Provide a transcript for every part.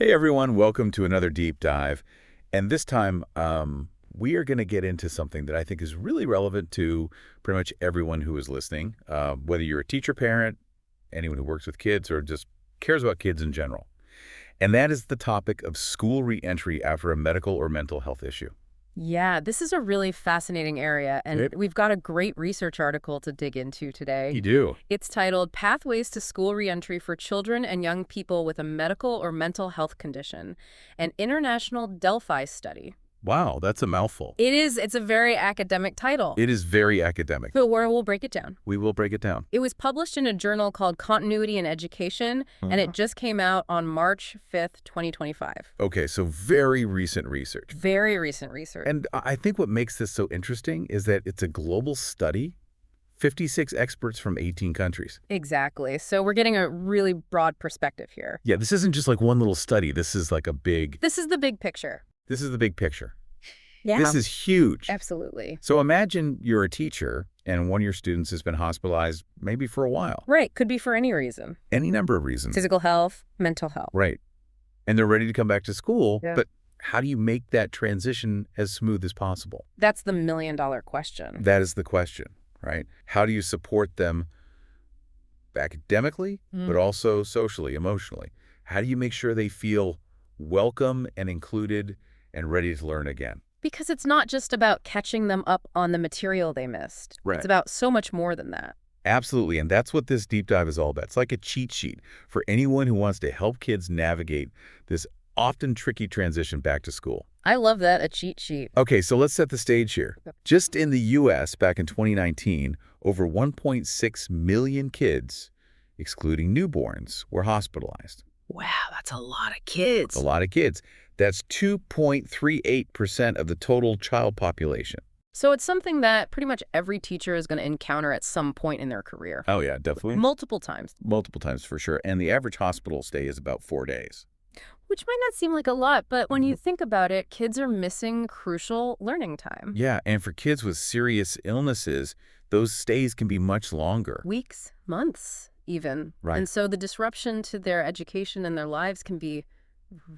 Hey everyone, welcome to another deep dive. And this time, we are going to get into something that I think is really relevant to pretty much everyone who is listening, whether you're a teacher, parent, anyone who works with kids, or just cares about kids in general. And that is the topic of school reentry after a medical or mental health issue. Yeah, this is a really fascinating area, and Yep. we've got a great research article to dig into today. You do. It's titled Pathways to School Reentry for Children and Young People with a Medical or Mental Health Condition, an International Delphi Study. Wow, that's a mouthful. It's a very academic title, It is very academic. but we'll break it down. We will break it down. It was published in a journal called Continuity in Education, and it just came out on March 5th, 2025. Okay, so very recent research. Very recent research. And I think what makes this so interesting is that it's a global study, 56 experts from 18 countries. Exactly. So we're getting a really broad perspective here. Yeah, this isn't just like one little study. This is like This is the big picture. this is the big picture. Yeah. This is huge. Absolutely. So imagine you're a teacher and one of your students has been hospitalized maybe for a while. Right. Could be for any reason. Any number of reasons. Physical health, mental health. Right. And they're ready to come back to school, Yeah. but how do you make that transition as smooth as possible? That's the million-dollar question. That is the question, right? How do you support them academically, but also socially, emotionally? How do you make sure they feel welcome and included and ready to learn again? Because it's not just about catching them up on the material they missed. Right. It's about so much more than that. Absolutely, and that's what this deep dive is all about. It's like a cheat sheet for anyone who wants to help kids navigate this often tricky transition back to school. I love that, a cheat sheet. Okay, so let's set the stage here. Okay. Just in the U.S. back in 2019, over 1.6 million kids, excluding newborns, were hospitalized. Wow, that's a lot of kids. A lot of kids. That's 2.38% of the total child population. So it's something that pretty much every teacher is going to encounter at some point in their career. Oh, yeah, definitely. Multiple times. Multiple times for sure. And the average hospital stay is about 4 days. Which might not seem like a lot, but when you think about it, kids are missing crucial learning time. Yeah, and for kids with serious illnesses, those stays can be much longer. Weeks, months, even. Right. And so the disruption to their education and their lives can be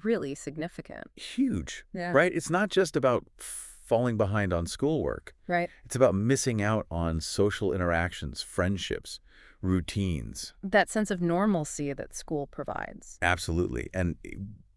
really significant. Huge, Yeah. right? It's not just about falling behind on schoolwork. Right. It's about missing out on social interactions, friendships, routines. That sense of normalcy that school provides. Absolutely. And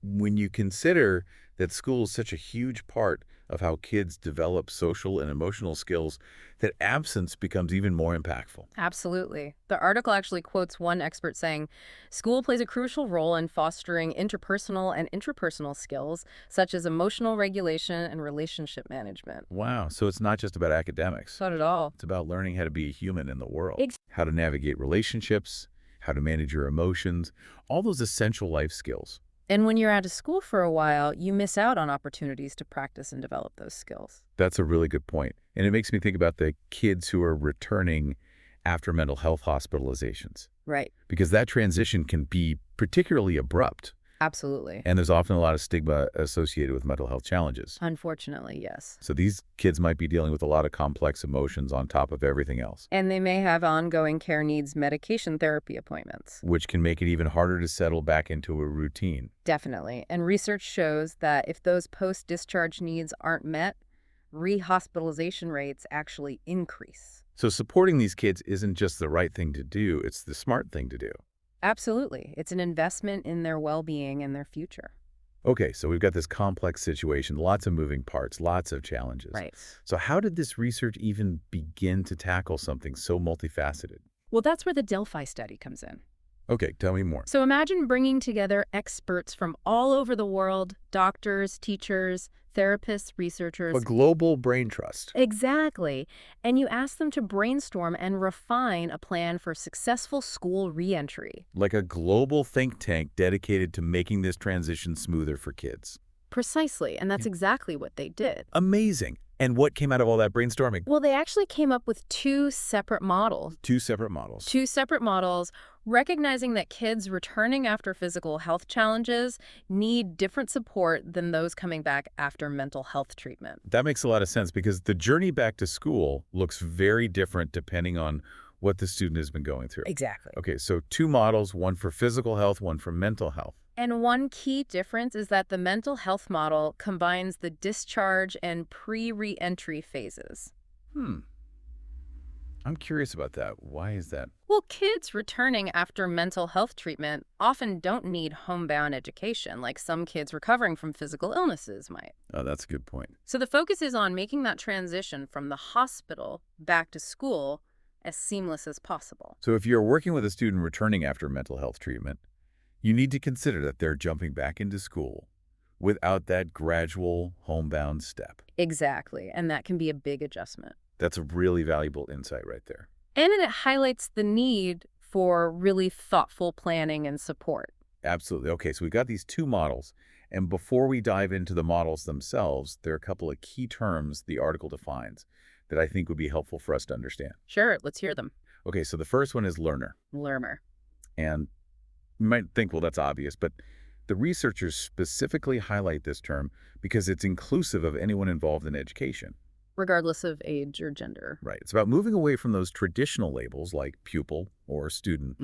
when you consider that school is such a huge part of how kids develop social and emotional skills, that absence becomes even more impactful. Absolutely. The article actually quotes one expert saying, school plays a crucial role in fostering interpersonal and intrapersonal skills, such as emotional regulation and relationship management. Wow. So it's not just about academics. Not at all. It's about learning how to be a human in the world, Ex- how to navigate relationships, how to manage your emotions, all those essential life skills. And when you're out of school for a while, you miss out on opportunities to practice and develop those skills. That's a really good point. And it makes me think about the kids who are returning after mental health hospitalizations, Right. because that transition can be particularly abrupt. Absolutely. And there's often a lot of stigma associated with mental health challenges. Unfortunately, yes. So these kids might be dealing with a lot of complex emotions on top of everything else, And they may have ongoing care needs, medication therapy appointments. which can make it even harder to settle back into a routine. Definitely. And research shows that if those post-discharge needs aren't met, rehospitalization rates actually increase. So supporting these kids isn't just the right thing to do, it's the smart thing to do. Absolutely. It's an investment in their well-being and their future. Okay, so we've got this complex situation, lots of moving parts, lots of challenges. Right. So how did this research even begin to tackle something so multifaceted? Well, that's where the Delphi study comes in. Okay, tell me more. So imagine bringing together experts from all over the world, doctors, teachers, therapists, researchers. A global brain trust. Exactly. And you ask them to brainstorm and refine a plan for successful school reentry. Like a global think tank dedicated to making this transition smoother for kids. Precisely. And that's exactly what they did. Amazing. And what came out of all that brainstorming? Well, they actually came up with two separate models. Two separate models. Recognizing that kids returning after physical health challenges need different support than those coming back after mental health treatment. That makes a lot of sense because the journey back to school looks very different depending on what the student has been going through. Exactly. Okay, so two models, one for physical health, one for mental health. And one key difference is that the mental health model combines the discharge and pre-reentry phases. Hmm. I'm curious about that. Why is that? Well, kids returning after mental health treatment often don't need homebound education like some kids recovering from physical illnesses might. Oh, that's a good point. So the focus is on making that transition from the hospital back to school as seamless as possible. So if you're working with a student returning after mental health treatment, you need to consider that they're jumping back into school without that gradual homebound step. Exactly, and that can be a big adjustment. That's a really valuable insight right there. And it highlights the need for really thoughtful planning and support. Absolutely. Okay, so we've got these two models. And before we dive into the models themselves, there are a couple of key terms the article defines that I think would be helpful for us to understand. Sure, let's hear them. Okay, so the first one is learner. Lermer. And you might think, well, that's obvious, but the researchers specifically highlight this term because it's inclusive of anyone involved in education. Regardless of age or gender. Right. It's about moving away from those traditional labels like pupil or student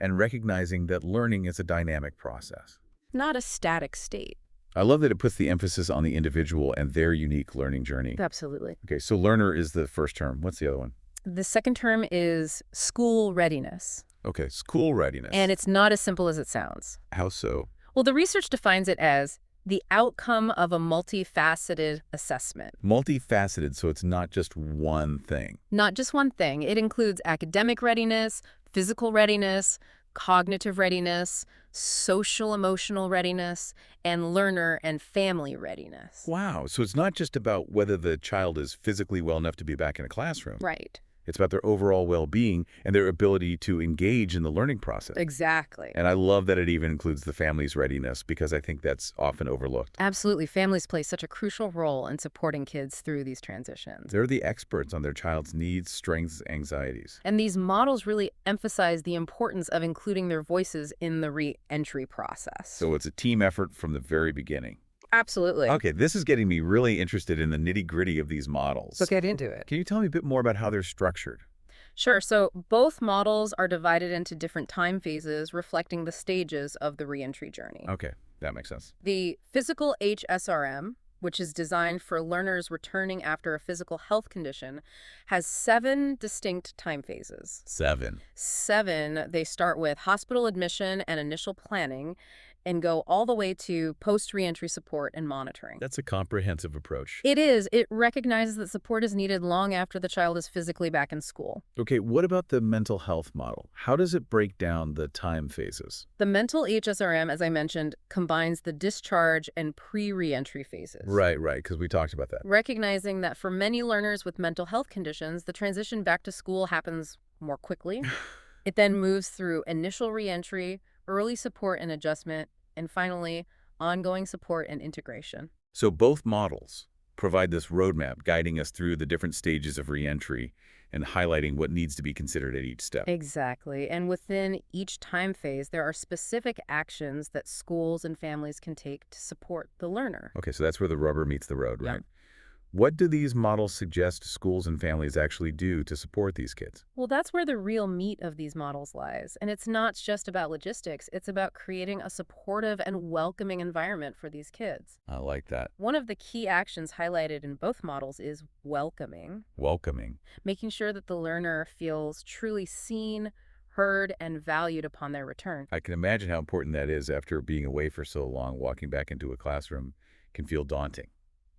and recognizing that learning is a dynamic process. Not a static state. I love that it puts the emphasis on the individual and their unique learning journey. Absolutely. Okay, so learner is the first term. What's the other one? The second term is school readiness. Okay, school readiness. And it's not as simple as it sounds. How so? Well, the research defines it as the outcome of a multifaceted assessment. Multifaceted, so it's not just one thing. Not just one thing. It includes academic readiness, physical readiness, cognitive readiness, social emotional readiness, and learner and family readiness. Wow, so it's not just about whether the child is physically well enough to be back in a classroom. Right. It's about their overall well-being and their ability to engage in the learning process. Exactly. And I love that it even includes the family's readiness because I think that's often overlooked. Absolutely. Families play such a crucial role in supporting kids through these transitions. They're the experts on their child's needs, strengths, anxieties. And these models really emphasize the importance of including their voices in the re-entry process. So it's a team effort from the very beginning. Absolutely. Okay, this is getting me really interested in the nitty-gritty of these models. Let's get into it. Can you tell me a bit more about how they're structured? Sure. So both models are divided into different time phases reflecting the stages of the reentry journey. Okay, that makes sense. The physical HSRM, which is designed for learners returning after a physical health condition, has 7 distinct time phases. 7. 7, they start with hospital admission and initial planning and go all the way to post-reentry support and monitoring. That's a comprehensive approach. It is. It recognizes that support is needed long after the child is physically back in school. Okay, what about the mental health model? How does it break down the time phases? The mental HSRM, as I mentioned, combines the discharge and pre-reentry phases. Right, because we talked about that. Recognizing that for many learners with mental health conditions, the transition back to school happens more quickly. It then moves through initial reentry, early support and adjustment, and finally, ongoing support and integration. So both models provide this roadmap guiding us through the different stages of reentry and highlighting what needs to be considered at each step. Exactly. And within each time phase, there are specific actions that schools and families can take to support the learner. Okay, so that's where the rubber meets the road, Yeah. right? What do these models suggest schools and families actually do to support these kids? Well, that's where the real meat of these models lies. And it's not just about logistics. It's about creating a supportive and welcoming environment for these kids. I like that. One of the key actions highlighted in both models is welcoming, Welcoming. making sure that the learner feels truly seen, heard, and valued upon their return. I can imagine how important that is after being away for so long. Walking back into a classroom can feel daunting,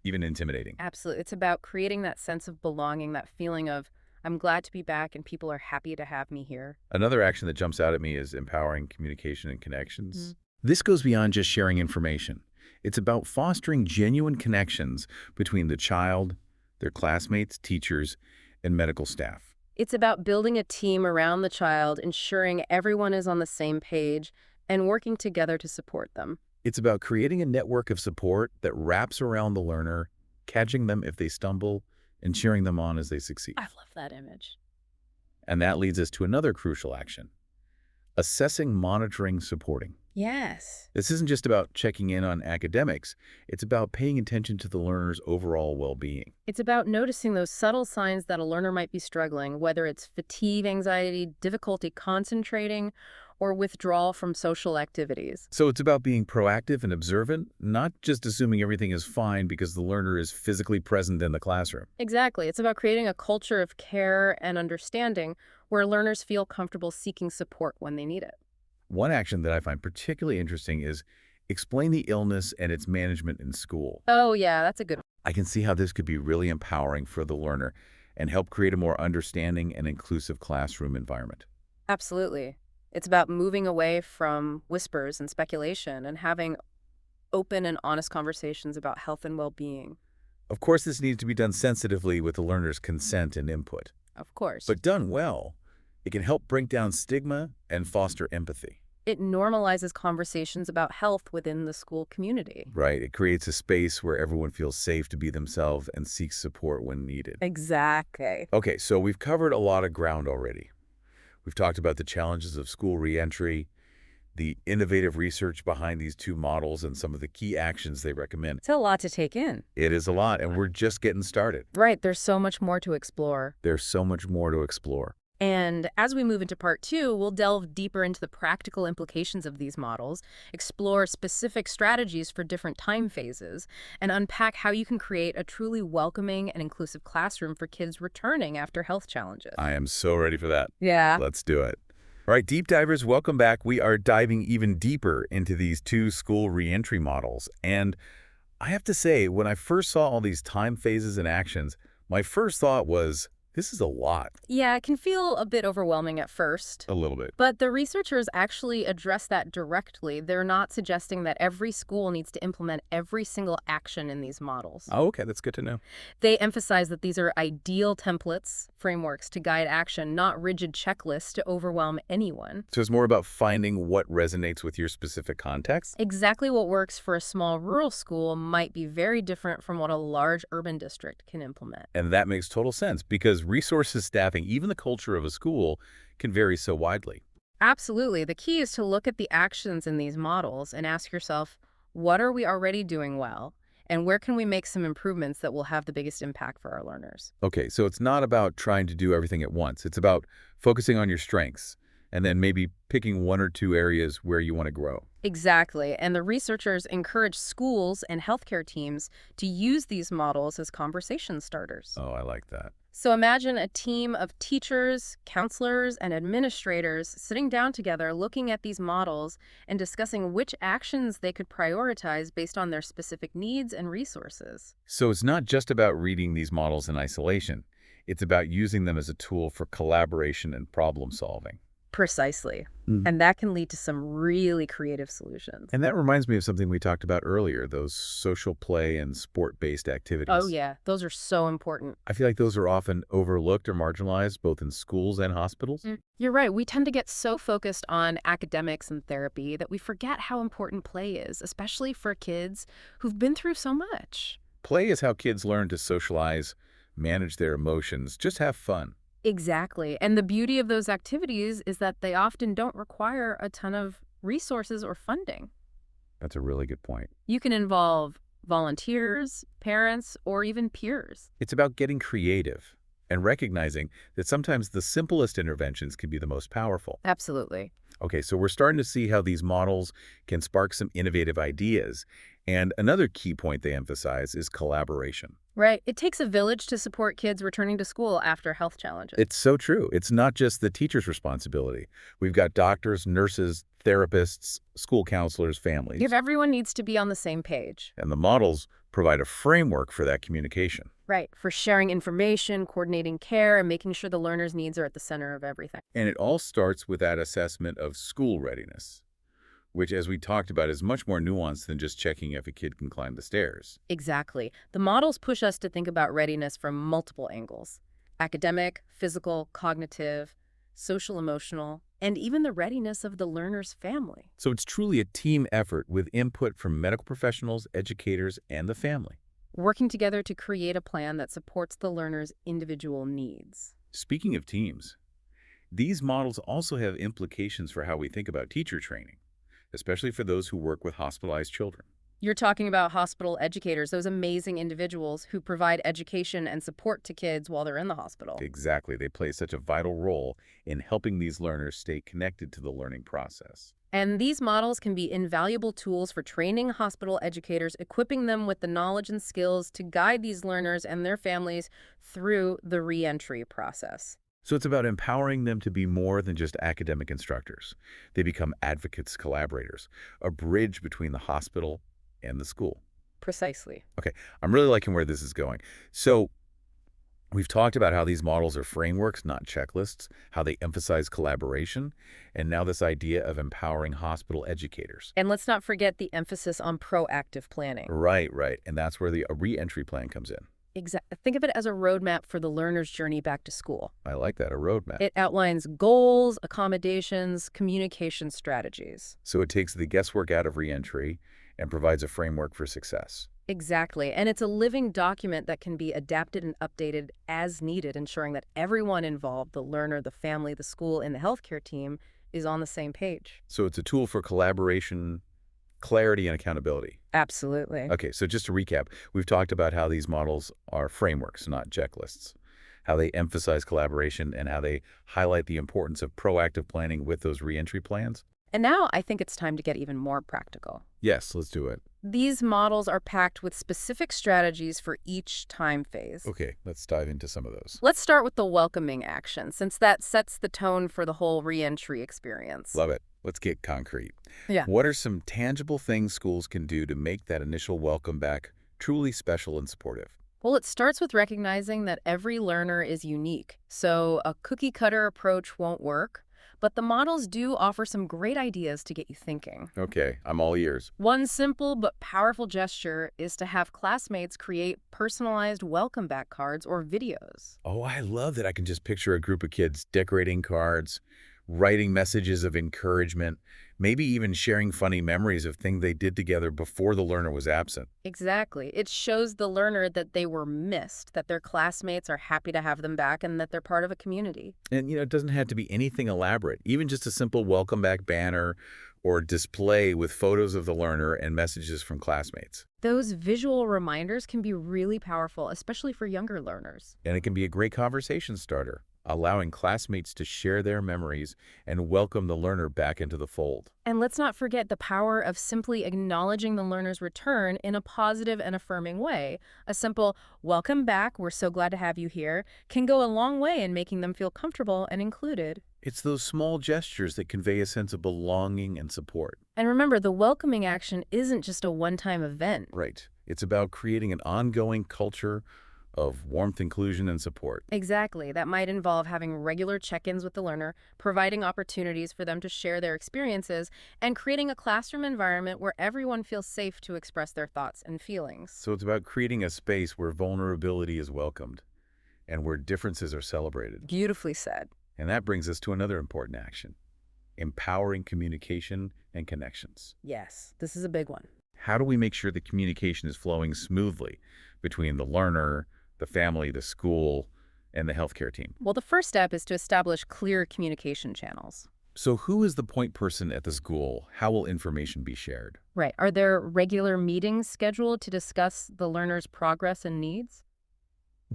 even intimidating. Absolutely. It's about creating that sense of belonging, that feeling of, I'm glad to be back and people are happy to have me here. Another action that jumps out at me is empowering communication and connections. This goes beyond just sharing information. It's about fostering genuine connections between the child, their classmates, teachers, and medical staff. It's about building a team around the child, ensuring everyone is on the same page, and working together to support them. It's about creating a network of support that wraps around the learner, catching them if they stumble, and cheering them on as they succeed. I love that image. And that leads us to another crucial action: assessing, monitoring, supporting. Yes. This isn't just about checking in on academics. It's about paying attention to the learner's overall well-being. It's about noticing those subtle signs that a learner might be struggling, whether it's fatigue, anxiety, difficulty concentrating, or withdrawal from social activities. So it's about being proactive and observant, not just assuming everything is fine because the learner is physically present in the classroom. Exactly. It's about creating a culture of care and understanding where learners feel comfortable seeking support when they need it. One action that I find particularly interesting is explain the illness and its management in school. Oh, yeah, that's a good. I can see how this could be really empowering for the learner and help create a more understanding and inclusive classroom environment. Absolutely. It's about moving away from whispers and speculation and having open and honest conversations about health and well-being. Of course, this needs to be done sensitively with the learner's consent and input. Of course. But done well, it can help break down stigma and foster empathy. It normalizes conversations about health within the school community. Right? It creates a space where everyone feels safe to be themselves and seeks support when needed. Exactly. Okay, so we've covered a lot of ground already. We've talked about the challenges of school reentry, the innovative research behind these two models, and some of the key actions they recommend. It's a lot to take in. It is a lot, and we're just getting started. Right, there's so much more to explore. There's so much more to explore. And as we move into part 2, we'll delve deeper into the practical implications of these models, explore specific strategies for different time phases, and unpack how you can create a truly welcoming and inclusive classroom for kids returning after health challenges. I am so ready for that. Yeah. Let's do it. All right, deep divers, welcome back. We are diving even deeper into these two school reentry models. And I have to say, when I first saw all these time phases and actions, my first thought was, this is a lot. Yeah, it can feel a bit overwhelming at first. A little bit. But the researchers actually address that directly. They're not suggesting that every school needs to implement every single action in these models. Oh, okay, that's good to know. They emphasize that these are ideal templates, frameworks to guide action, not rigid checklists to overwhelm anyone. So it's more about finding what resonates with your specific context? Exactly what works for a small rural school might be very different from what a large urban district can implement. And that makes total sense because resources, staffing, even the culture of a school can vary so widely. Absolutely. The key is to look at the actions in these models and ask yourself, what are we already doing well? And where can we make some improvements that will have the biggest impact for our learners? Okay, so it's not about trying to do everything at once. It's about focusing on your strengths and then maybe picking one or two areas where you want to grow. Exactly. And the researchers encourage schools and healthcare teams to use these models as conversation starters. Oh, I like that. So imagine a team of teachers, counselors, and administrators sitting down together looking at these models and discussing which actions they could prioritize based on their specific needs and resources. So it's not just about reading these models in isolation. It's about using them as a tool for collaboration and problem solving. Precisely. Mm. And that can lead to some really creative solutions. And that reminds me of something we talked about earlier, those social play and sport-based activities. Oh, yeah. Those are so important. I feel like those are often overlooked or marginalized both in schools and hospitals. You're right. We tend to get so focused on academics and therapy that we forget how important play is, especially for kids who've been through so much. Play is how kids learn to socialize, manage their emotions, just have fun. Exactly. And the beauty of those activities is that they often don't require a ton of resources or funding. That's a really good point. You can involve volunteers, parents, or even peers. It's about getting creative and recognizing that sometimes the simplest interventions can be the most powerful. Absolutely. Okay, so we're starting to see how these models can spark some innovative ideas. And another key point they emphasize is collaboration. Right. It takes a village to support kids returning to school after health challenges. It's so true. It's not just the teacher's responsibility. We've got doctors, nurses, therapists, school counselors, families. Everyone needs to be on the same page. And the models provide a framework for that communication. Right. For sharing information, coordinating care, and making sure the learner's needs are at the center of everything. And it all starts with that assessment of school readiness, which, as we talked about, is much more nuanced than just checking if a kid can climb the stairs. Exactly. The models push us to think about readiness from multiple angles: academic, physical, cognitive, social, emotional, and even the readiness of the learner's family. So it's truly a team effort with input from medical professionals, educators, and the family. Working together to create a plan that supports the learner's individual needs. Speaking of teams, these models also have implications for how we think about teacher training, especially for those who work with hospitalized children. You're talking about hospital educators, those amazing individuals who provide education and support to kids while they're in the hospital. Exactly. They play such a vital role in helping these learners stay connected to the learning process. And these models can be invaluable tools for training hospital educators, equipping them with the knowledge and skills to guide these learners and their families through the reentry process. So it's about empowering them to be more than just academic instructors. They become advocates, collaborators, a bridge between the hospital and the school. Precisely. Okay, I'm really liking where this is going. So we've talked about how these models are frameworks, not checklists, how they emphasize collaboration, and now this idea of empowering hospital educators. And let's not forget the emphasis on proactive planning. Right, right. And that's where the reentry plan comes in. Think of it as a roadmap for the learner's journey back to school. I like that, a roadmap. It outlines goals, accommodations, communication strategies. So it takes the guesswork out of reentry and provides a framework for success. Exactly. And it's a living document that can be adapted and updated as needed, ensuring that everyone involved, the learner, the family, the school, and the healthcare team, is on the same page. So it's a tool for collaboration, clarity, and accountability. Absolutely. Okay, so just to recap, we've talked about how these models are frameworks, not checklists, how they emphasize collaboration, and how they highlight the importance of proactive planning with those reentry plans. And now I think it's time to get even more practical. Yes, let's do it. These models are packed with specific strategies for each time phase. Okay, let's dive into some of those. Let's start with the welcoming action, since that sets the tone for the whole reentry experience. Love it. Let's get concrete. Yeah. What are some tangible things schools can do to make that initial welcome back truly special and supportive? Well, it starts with recognizing that every learner is unique, so a cookie-cutter approach won't work. But the models do offer some great ideas to get you thinking. Okay, I'm all ears. One simple but powerful gesture is to have classmates create personalized welcome back cards or videos. Oh, I love that I can just picture a group of kids decorating cards, writing messages of encouragement, maybe even sharing funny memories of things they did together before the learner was absent. Exactly. It shows the learner that they were missed, that their classmates are happy to have them back, and that they're part of a community. And, it doesn't have to be anything elaborate, even just a simple welcome back banner or display with photos of the learner and messages from classmates. Those visual reminders can be really powerful, especially for younger learners. And it can be a great conversation starter, allowing classmates to share their memories and welcome the learner back into the fold. And let's not forget the power of simply acknowledging the learner's return in a positive and affirming way. A simple, "Welcome back, we're so glad to have you here," can go a long way in making them feel comfortable and included. It's those small gestures that convey a sense of belonging and support. And remember, the welcoming action isn't just a one-time event. Right. It's about creating an ongoing culture of warmth, inclusion, and support. Exactly. That might involve having regular check-ins with the learner, providing opportunities for them to share their experiences, and creating a classroom environment where everyone feels safe to express their thoughts and feelings. So it's about creating a space where vulnerability is welcomed and where differences are celebrated. Beautifully said. And that brings us to another important action: empowering communication and connections. Yes, this is a big one. How do we make sure the communication is flowing smoothly between the learner, the family, the school, and the healthcare team? Well, the first step is to establish clear communication channels. So who is the point person at the school? How will information be shared? Right. Are there regular meetings scheduled to discuss the learner's progress and needs?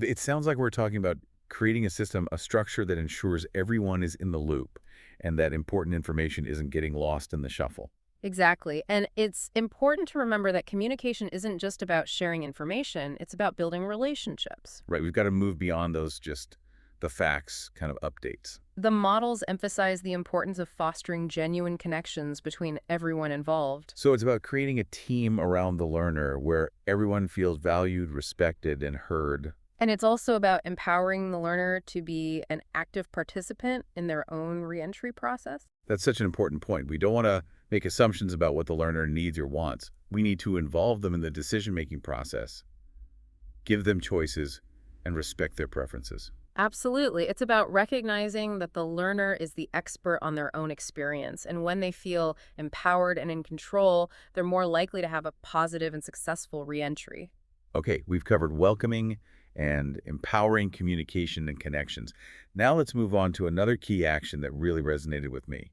It sounds like we're talking about creating a system, a structure that ensures everyone is in the loop and that important information isn't getting lost in the shuffle. Exactly. And it's important to remember that communication isn't just about sharing information, it's about building relationships. Right, we've got to move beyond those just the facts kind of updates. The models emphasize the importance of fostering genuine connections between everyone involved. So it's about creating a team around the learner where everyone feels valued, respected, and heard. And it's also about empowering the learner to be an active participant in their own reentry process. That's such an important point. We don't want to make assumptions about what the learner needs or wants. We need to involve them in the decision-making process, give them choices, and respect their preferences. Absolutely. It's about recognizing that the learner is the expert on their own experience. And when they feel empowered and in control, they're more likely to have a positive and successful reentry. Okay, we've covered welcoming and empowering communication and connections. Now let's move on to another key action that really resonated with me: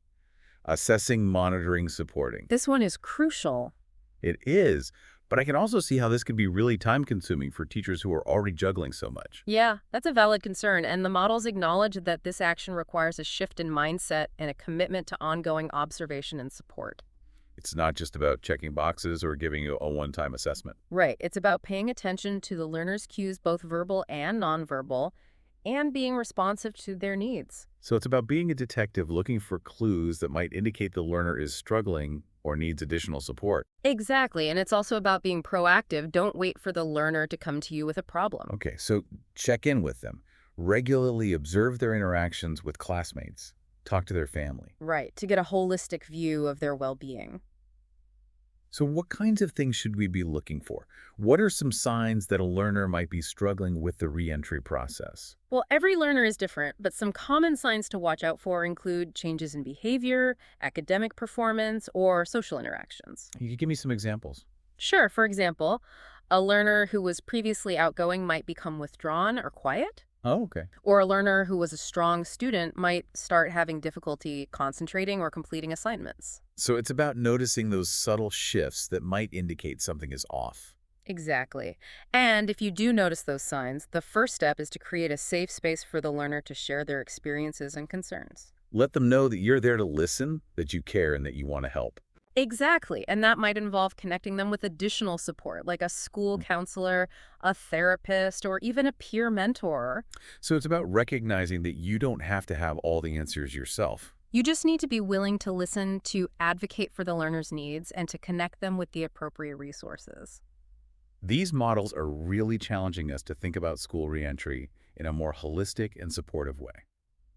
assessing, monitoring, supporting. This one is crucial. It is, but I can also see how this could be really time-consuming for teachers who are already juggling so much. Yeah, that's a valid concern, and the models acknowledge that this action requires a shift in mindset and a commitment to ongoing observation and support. It's not just about checking boxes or giving you a one-time assessment. Right. It's about paying attention to the learner's cues, both verbal and nonverbal, and being responsive to their needs. So it's about being a detective looking for clues that might indicate the learner is struggling or needs additional support. Exactly. And it's also about being proactive. Don't wait for the learner to come to you with a problem. Okay, so check in with them. Regularly observe their interactions with classmates. Talk to their family. Right. To get a holistic view of their well being. So what kinds of things should we be looking for? What are some signs that a learner might be struggling with the reentry process? Well, every learner is different, but some common signs to watch out for include changes in behavior, academic performance, or social interactions. You could give me some examples. Sure, for example, a learner who was previously outgoing might become withdrawn or quiet, Oh, okay. or a learner who was a strong student might start having difficulty concentrating or completing assignments. So it's about noticing those subtle shifts that might indicate something is off. Exactly. And if you do notice those signs, the first step is to create a safe space for the learner to share their experiences and concerns. Let them know that you're there to listen, that you care, and that you want to help. Exactly. And that might involve connecting them with additional support, like a school counselor, a therapist, or even a peer mentor. So it's about recognizing that you don't have to have all the answers yourself. You just need to be willing to listen, to advocate for the learner's needs, and to connect them with the appropriate resources. These models are really challenging us to think about school reentry in a more holistic and supportive way.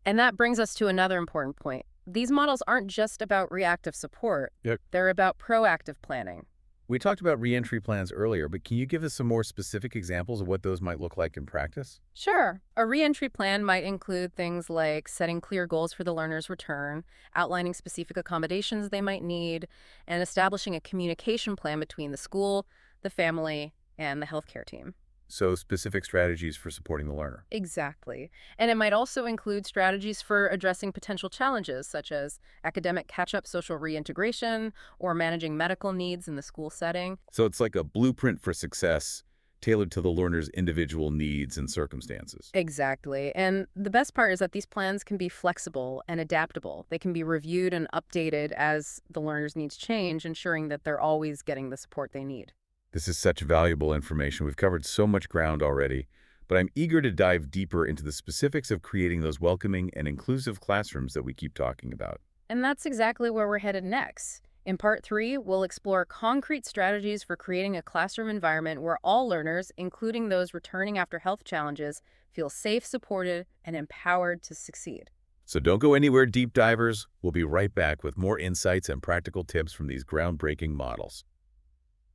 And that brings us to another important point. These models aren't just about reactive support. Yep. They're about proactive planning. We talked about reentry plans earlier, but can you give us some more specific examples of what those might look like in practice? Sure, a reentry plan might include things like setting clear goals for the learner's return, outlining specific accommodations they might need, and establishing a communication plan between the school, the family, and the healthcare team. So specific strategies for supporting the learner. Exactly. And it might also include strategies for addressing potential challenges such as academic catch-up, social reintegration, or managing medical needs in the school setting. So it's like a blueprint for success tailored to the learner's individual needs and circumstances. Exactly. And the best part is that these plans can be flexible and adaptable. They can be reviewed and updated as the learner's needs change, ensuring that they're always getting the support they need. This is such valuable information. We've covered so much ground already, but I'm eager to dive deeper into the specifics of creating those welcoming and inclusive classrooms that we keep talking about. And that's exactly where we're headed next. In part 3, we'll explore concrete strategies for creating a classroom environment where all learners, including those returning after health challenges, feel safe, supported, and empowered to succeed. So don't go anywhere, deep divers. We'll be right back with more insights and practical tips from these groundbreaking models.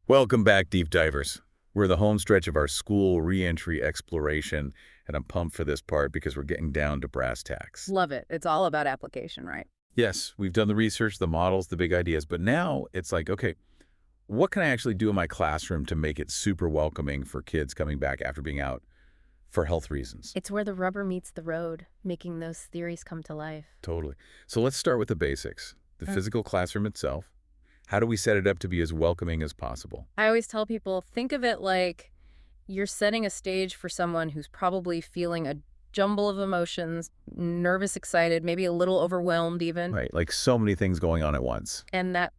Welcome back, deep divers. We're the home stretch of our school reentry exploration, and I'm pumped for this part because we're getting down to brass tacks. Love it. It's all about application, right? Yes, we've done the research, the models, the big ideas, but now it's like, okay, what can I actually do in my classroom to make it super welcoming for kids coming back after being out for health reasons? It's where the rubber meets the road, making those theories come to life. Totally. So let's start with the basics. The physical classroom itself. How do we set it up to be as welcoming as possible? I always tell people, think of it like you're setting a stage for someone who's probably feeling a jumble of emotions, nervous, excited, maybe a little overwhelmed even. Right, like so many things going on at once. And that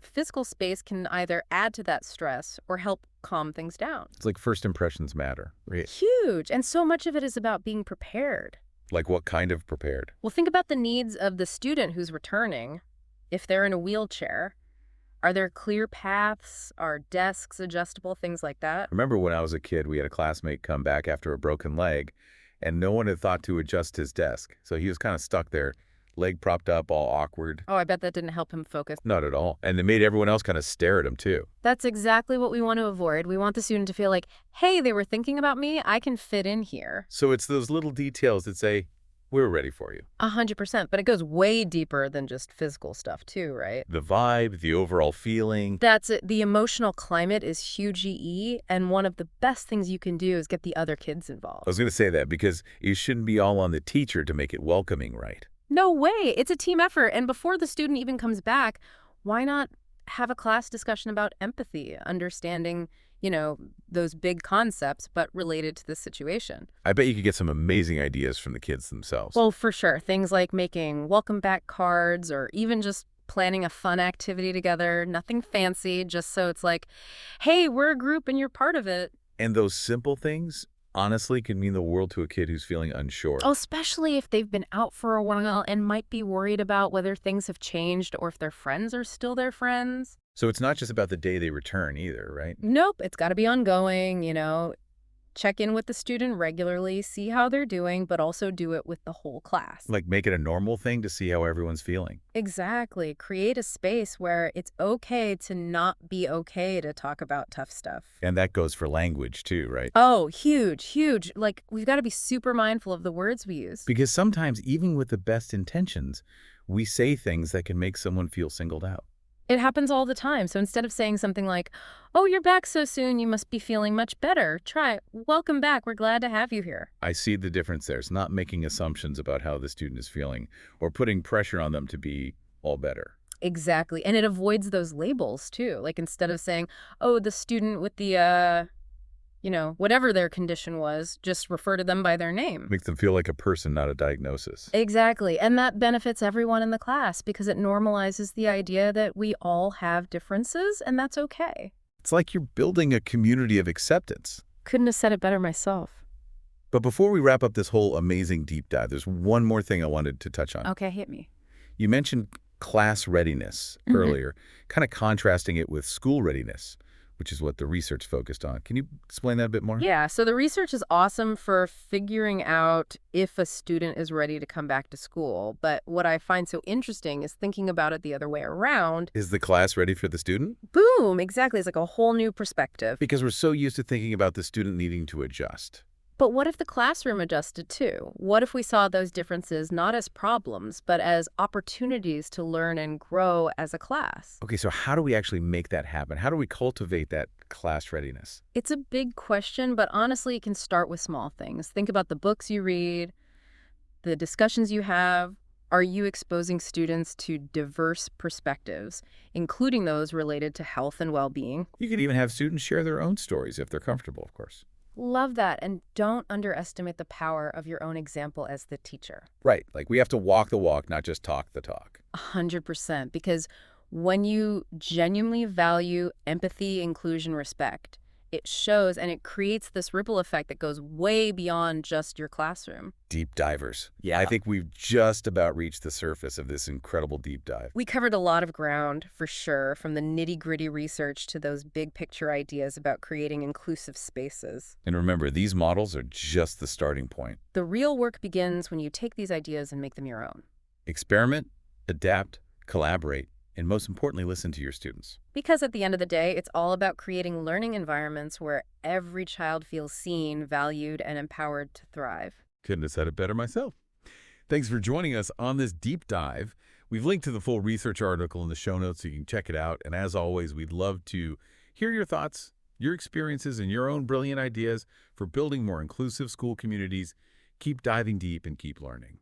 physical space can either add to that stress or help calm things down. It's like first impressions matter, right? Huge. And so much of it is about being prepared. Like what kind of prepared? Well, think about the needs of the student who's returning. If they're in a wheelchair, are there clear paths? Are desks adjustable? Things like that? Remember when I was a kid, we had a classmate come back after a broken leg, and no one had thought to adjust his desk. So he was kind of stuck there, leg propped up, all awkward. Oh, I bet that didn't help him focus. Not at all. And it made everyone else kind of stare at him, too. That's exactly what we want to avoid. We want the student to feel like, hey, they were thinking about me. I can fit in here. So it's those little details that say, we're ready for you. 100%. But it goes way deeper than just physical stuff, too, right? The vibe, the overall feeling. That's it. The emotional climate is huge EE, and one of the best things you can do is get the other kids involved. I was going to say that because it shouldn't be all on the teacher to make it welcoming, right? No way. It's a team effort. And before the student even comes back, why not have a class discussion about empathy, understanding, those big concepts, but related to the situation. I bet you could get some amazing ideas from the kids themselves. Well, for sure. Things like making welcome back cards or even just planning a fun activity together. Nothing fancy, just so it's like, hey, we're a group and you're part of it. And those simple things, honestly, can mean the world to a kid who's feeling unsure. Oh, especially if they've been out for a while and might be worried about whether things have changed or if their friends are still their friends. So it's not just about the day they return either, right? Nope, it's got to be ongoing. Check in with the student regularly, see how they're doing, but also do it with the whole class. Like make it a normal thing to see how everyone's feeling. Exactly. Create a space where it's okay to not be okay to talk about tough stuff. And that goes for language too, right? Oh, huge, huge. Like, we've got to be super mindful of the words we use. Because sometimes, even with the best intentions, we say things that can make someone feel singled out. It happens all the time. So instead of saying something like, oh, you're back so soon, you must be feeling much better, try, welcome back, we're glad to have you here. I see the difference there. It's not making assumptions about how the student is feeling or putting pressure on them to be all better. Exactly. And it avoids those labels, too. Like, instead of saying, oh, the student with the whatever their condition was, just refer to them by their name. Makes them feel like a person, not a diagnosis. Exactly. And that benefits everyone in the class because it normalizes the idea that we all have differences and that's okay. It's like you're building a community of acceptance. Couldn't have said it better myself. But before we wrap up this whole amazing deep dive, there's one more thing I wanted to touch on. Okay, hit me. You mentioned class readiness earlier, kind of contrasting it with school readiness, which is what the research focused on. Can you explain that a bit more? Yeah, so the research is awesome for figuring out if a student is ready to come back to school. But what I find so interesting is thinking about it the other way around. Is the class ready for the student? Boom, exactly. It's like a whole new perspective. Because we're so used to thinking about the student needing to adjust. But what if the classroom adjusted too? What if we saw those differences not as problems, but as opportunities to learn and grow as a class? Okay, so how do we actually make that happen? How do we cultivate that class readiness? It's a big question, but honestly, it can start with small things. Think about the books you read, the discussions you have. Are you exposing students to diverse perspectives, including those related to health and well-being? You could even have students share their own stories if they're comfortable, of course. Love that. And don't underestimate the power of your own example as the teacher. Right, like we have to walk the walk, not just talk the talk. 100%. Because when you genuinely value empathy, inclusion, respect, it shows and it creates this ripple effect that goes way beyond just your classroom. Deep divers. Yeah. I think we've just about reached the surface of this incredible deep dive. We covered a lot of ground, for sure, from the nitty-gritty research to those big picture ideas about creating inclusive spaces. And remember, these models are just the starting point. The real work begins when you take these ideas and make them your own. Experiment, adapt, collaborate, and most importantly, listen to your students. Because at the end of the day, it's all about creating learning environments where every child feels seen, valued, and empowered to thrive. Couldn't have said it better myself. Thanks for joining us on this deep dive. We've linked to the full research article in the show notes so you can check it out. And as always, we'd love to hear your thoughts, your experiences, and your own brilliant ideas for building more inclusive school communities. Keep diving deep and keep learning.